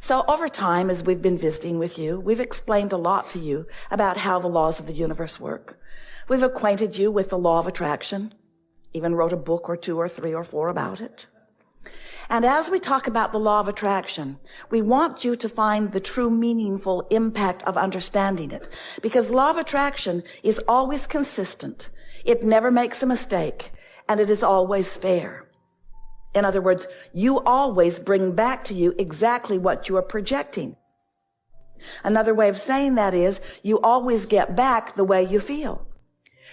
So over time, as we've been visiting with you, we've explained a lot to you about how the laws of the universe work. We've acquainted you with the law of attraction, even wrote a book or two or three or four about it. And as we talk about the law of attraction, we want you to find the true meaningful impact of understanding it, because law of attraction is always consistent. It never makes a mistake, and it is always fair. In other words, you always bring back to you exactly what you are projecting. Another way of saying that is you always get back the way you feel.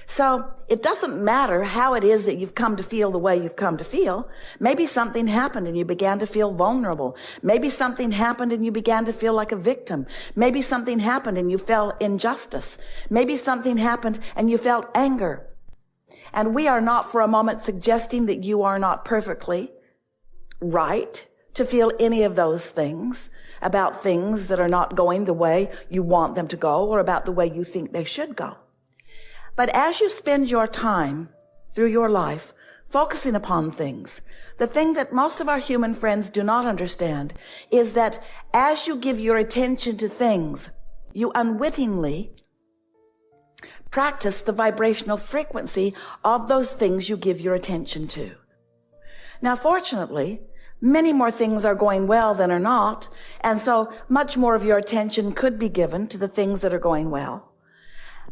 So it doesn't matter how it is that you've come to feel the way you've come to feel. Maybe something happened and you began to feel vulnerable. Maybe something happened and you began to feel like a victim. Maybe something happened and you felt injustice. Maybe something happened and you felt anger. And we are not for a moment suggesting that you are not perfectly right to feel any of those things about things that are not going the way you want them to go or about the way you think they should go. But as you spend your time through your life focusing upon things, the thing that most of our human friends do not understand is that as you give your attention to things, you unwittingly practice the vibrational frequency of those things you give your attention to. Now, fortunately, many more things are going well than are not, and so much more of your attention could be given to the things that are going well.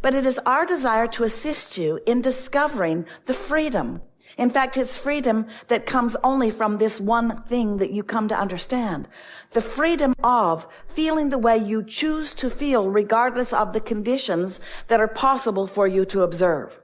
But it is our desire to assist you in discovering the freedom. In fact, it's freedom that comes only from this one thing that you come to understand. The freedom of feeling the way you choose to feel regardless of the conditions that are possible for you to observe.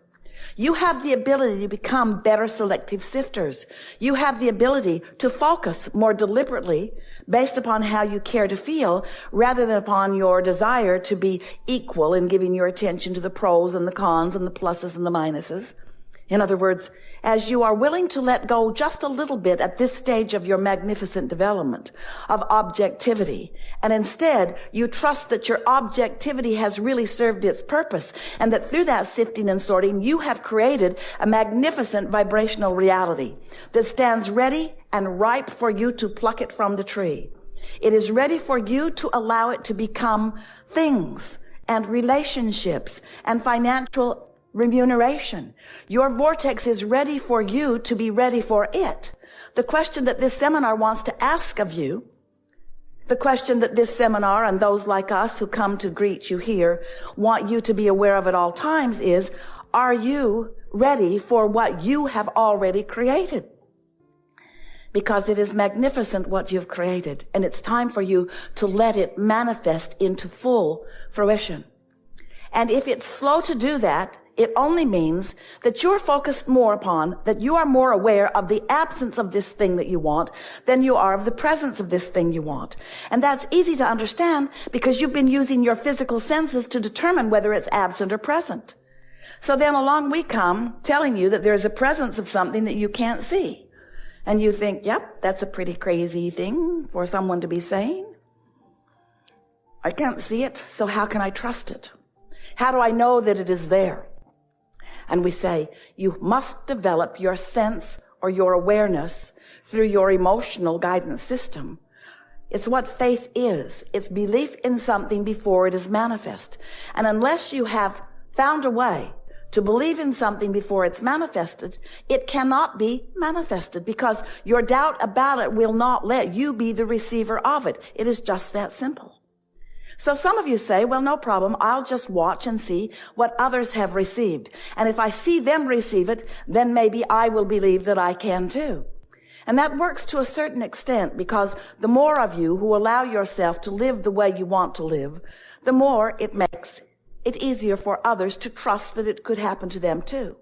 You have the ability to become better selective sifters. You have the ability to focus more deliberately based upon how you care to feel rather than upon your desire to be equal in giving your attention to the pros and the cons and the pluses and the minuses. In other words, as you are willing to let go just a little bit at this stage of your magnificent development of objectivity, and instead you trust that your objectivity has really served its purpose, and that through that sifting and sorting, you have created a magnificent vibrational reality that stands ready and ripe for you to pluck it from the tree. It is ready for you to allow it to become things and relationships and financial remuneration. Your vortex is ready for you to be ready for it. The question that this seminar wants to ask of you, the question that this seminar and those like us who come to greet you here want you to be aware of at all times is, are you ready for what you have already created? Because it is magnificent what you've created, and it's time for you to let it manifest into full fruition. And if it's slow to do that, it only means that you're focused more upon, that you are more aware of the absence of this thing that you want than you are of the presence of this thing you want. And that's easy to understand because you've been using your physical senses to determine whether it's absent or present. So then along we come telling you that there's a presence of something that you can't see. And you think, yep, that's a pretty crazy thing for someone to be saying. I can't see it, so how can I trust it? How do I know that it is there? And we say, you must develop your sense or your awareness through your emotional guidance system. It's what faith is. It's belief in something before it is manifest. And unless you have found a way to believe in something before it's manifested, it cannot be manifested because your doubt about it will not let you be the receiver of it. It is just that simple. So some of you say, well, no problem. I'll just watch and see what others have received. And if I see them receive it, then maybe I will believe that I can too. And that works to a certain extent because the more of you who allow yourself to live the way you want to live, the more it makes it easier for others to trust that it could happen to them too.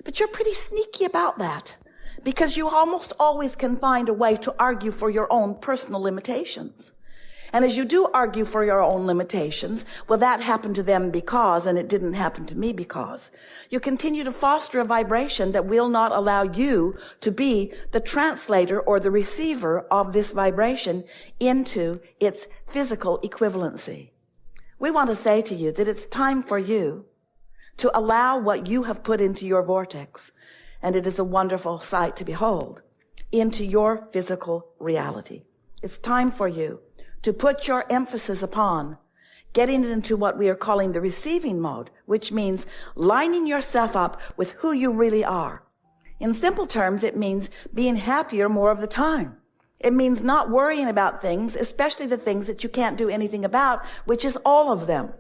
But you're pretty sneaky about that because you almost always can find a way to argue for your own personal limitations. And as you do argue for your own limitations, well, that happened to them because, and it didn't happen to me because, you continue to foster a vibration that will not allow you to be the translator or the receiver of this vibration into its physical equivalency. We want to say to you that it's time for you to allow what you have put into your vortex, and it is a wonderful sight to behold, into your physical reality. It's time for you to put your emphasis upon getting into what we are calling the receiving mode, which means lining yourself up with who you really are. In simple terms, it means being happier more of the time. It means not worrying about things, especially the things that you can't do anything about, which is all of them.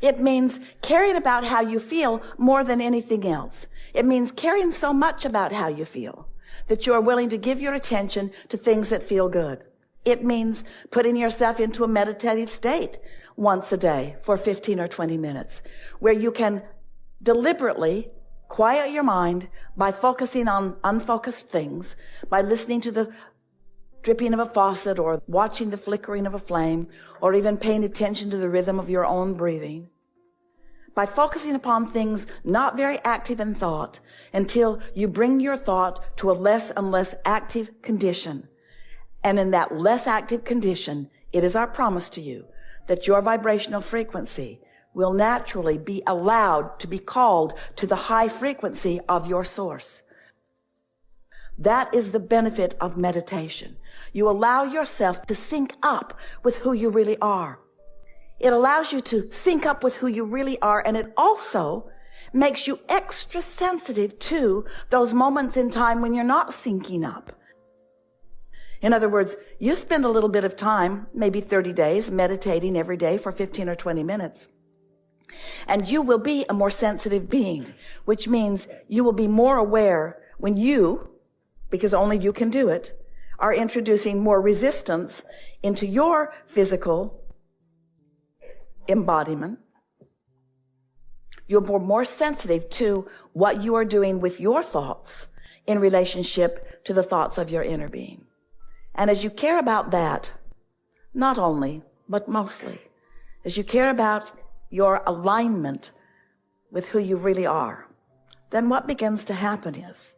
It means caring about how you feel more than anything else. It means caring so much about how you feel that you are willing to give your attention to things that feel good. It means putting yourself into a meditative state once a day for 15 or 20 minutes, where you can deliberately quiet your mind by focusing on unfocused things, by listening to the dripping of a faucet or watching the flickering of a flame, or even paying attention to the rhythm of your own breathing. By focusing upon things not very active in thought until you bring your thought to a less and less active condition. And in that less active condition, it is our promise to you that your vibrational frequency will naturally be allowed to be called to the high frequency of your source. That is the benefit of meditation. You allow yourself to sync up with who you really are. It allows you to sync up with who you really are, and it also makes you extra sensitive to those moments in time when you're not syncing up. In other words, you spend a little bit of time, maybe 30 days, meditating every day for 15 or 20 minutes. And you will be a more sensitive being, which means you will be more aware when you, because only you can do it, are introducing more resistance into your physical embodiment. You'll be more sensitive to what you are doing with your thoughts in relationship to the thoughts of your inner being. And as you care about that, not only, but mostly, as you care about your alignment with who you really are, then what begins to happen is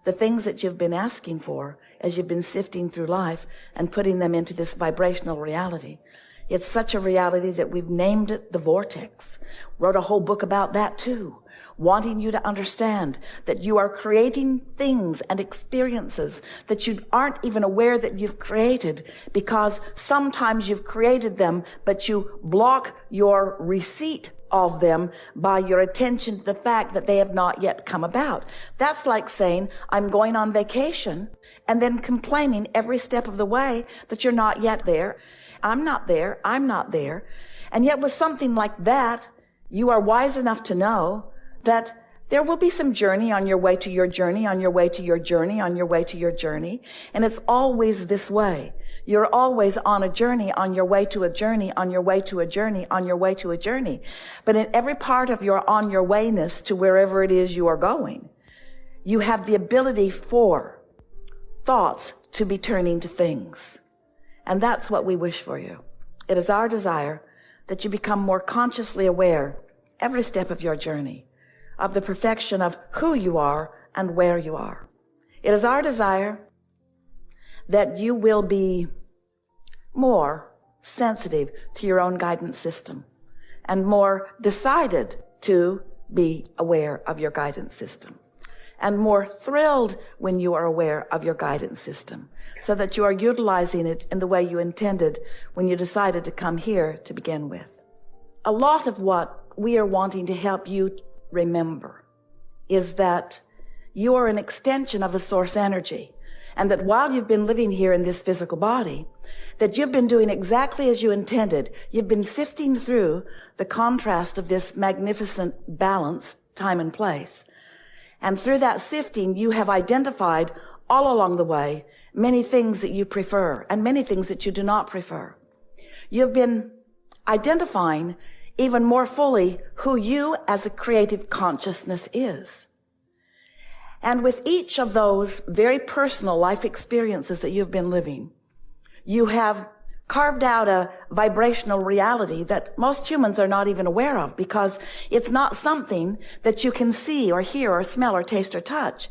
the things that you've been asking for as you've been sifting through life and putting them into this vibrational reality. It's such a reality that we've named it the Vortex. Wrote a whole book about that too, wanting you to understand that you are creating things and experiences that you aren't even aware that you've created, because sometimes you've created them, but you block your receipt of them by your attention to the fact that they have not yet come about. That's like saying, I'm going on vacation, and then complaining every step of the way that you're not yet there. I'm not there. I'm not there. And yet with something like that, you are wise enough to know that there will be some journey on your way to your journey, on your way to your journey, on your way to your journey. And it's always this way. You're always on a journey, on your way to a journey, on your way to a journey, on your way to a journey. But in every part of your on your wayness to wherever it is you are going, you have the ability for thoughts to be turning to things. And that's what we wish for you. It is our desire that you become more consciously aware every step of your journey of the perfection of who you are and where you are. It is our desire that you will be more sensitive to your own guidance system and more decided to be aware of your guidance system and more thrilled when you are aware of your guidance system, so that you are utilizing it in the way you intended when you decided to come here to begin with. A lot of what we are wanting to help you remember is that you are an extension of the source energy, and that while you've been living here in this physical body, that you've been doing exactly as you intended. You've been sifting through the contrast of this magnificent balance, time and place. And through that sifting, you have identified all along the way many things that you prefer and many things that you do not prefer. You've been identifying even more fully who you as a creative consciousness is. And with each of those very personal life experiences that you've been living, you have carved out a vibrational reality that most humans are not even aware of, because it's not something that you can see or hear or smell or taste or touch.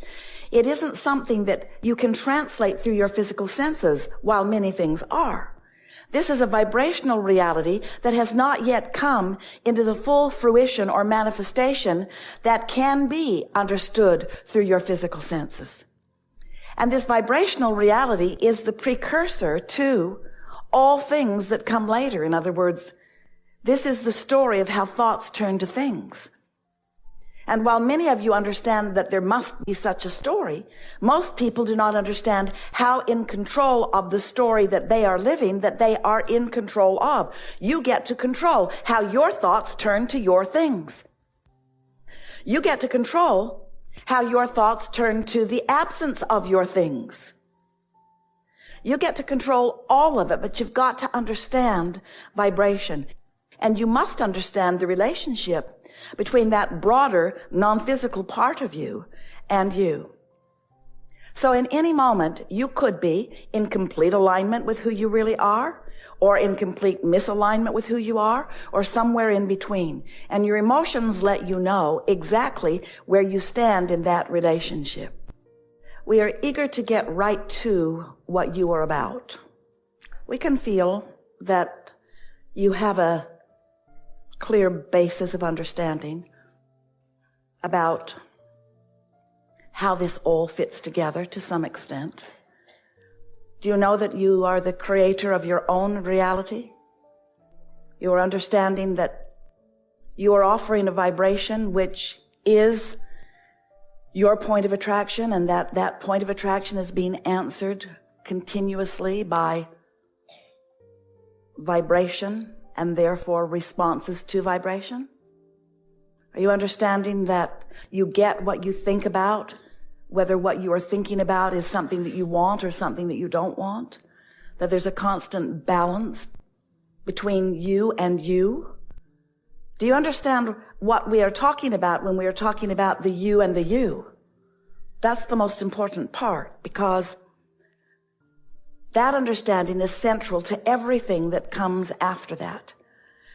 It isn't something that you can translate through your physical senses, while many things are. This is a vibrational reality that has not yet come into the full fruition or manifestation that can be understood through your physical senses. And this vibrational reality is the precursor to all things that come later. In other words, this is the story of how thoughts turn to things. And while many of you understand that there must be such a story, most people do not understand how in control of the story that they are living, that they are in control of. You get to control how your thoughts turn to your things. You get to control how your thoughts turn to the absence of your things. You get to control all of it, but you've got to understand vibration. And you must understand the relationship between that broader, non-physical part of you and you. So in any moment, you could be in complete alignment with who you really are, or in complete misalignment with who you are, or somewhere in between. And your emotions let you know exactly where you stand in that relationship. We are eager to get right to what you are about. We can feel that you have a clear basis of understanding about how this all fits together to some extent. Do you know that you are the creator of your own reality? You are understanding that you are offering a vibration which is your point of attraction, and that point of attraction is being answered continuously by vibration and therefore responses to vibration? Are you understanding that you get what you think about, whether what you are thinking about is something that you want or something that you don't want? That there's a constant balance between you and you? Do you understand what we are talking about when we are talking about the you and the you? That's the most important part, because that understanding is central to everything that comes after that.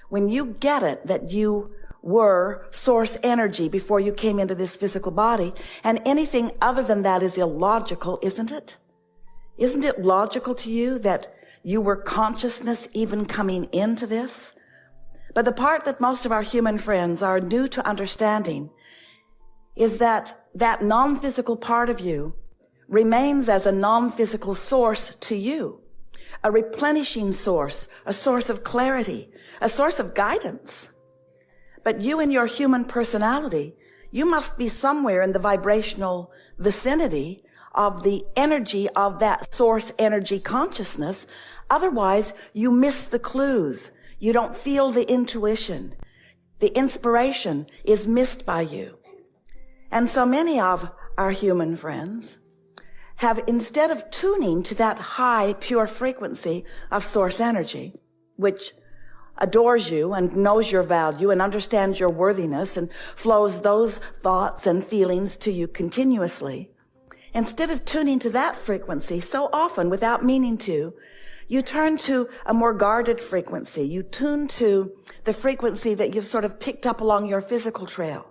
When you get it, that you were source energy before you came into this physical body, and anything other than that is illogical, isn't it? Isn't it logical to you that you were consciousness even coming into this? But the part that most of our human friends are new to understanding is that that non-physical part of you remains as a non-physical source to you, a replenishing source, a source of clarity, a source of guidance. But you in your human personality, you must be somewhere in the vibrational vicinity of the energy of that source energy consciousness. Otherwise, you miss the clues. You don't feel the intuition. The inspiration is missed by you. And so many of our human friends have, instead of tuning to that high, pure frequency of source energy, which adores you and knows your value and understands your worthiness and flows those thoughts and feelings to you continuously, instead of tuning to that frequency, so often without meaning to, you turn to a more guarded frequency. You tune to the frequency that you've sort of picked up along your physical trail.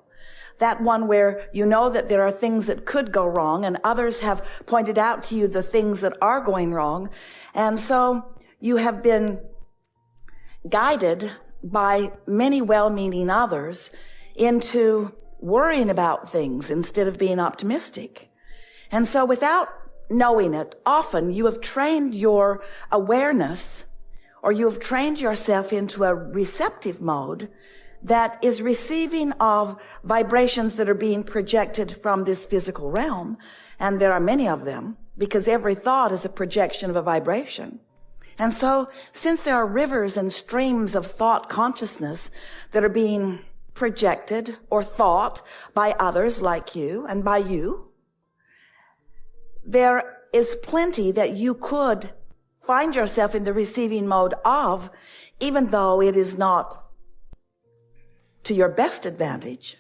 That one where you know that there are things that could go wrong, and others have pointed out to you the things that are going wrong. And so you have been guided by many well-meaning others into worrying about things instead of being optimistic. And so without knowing it, often you have trained your awareness, or you have trained yourself into a receptive mode that is receiving of vibrations that are being projected from this physical realm. And there are many of them, because every thought is a projection of a vibration. And so, since there are rivers and streams of thought consciousness that are being projected or thought by others like you and by you, there is plenty that you could find yourself in the receiving mode of, even though it is not to your best advantage.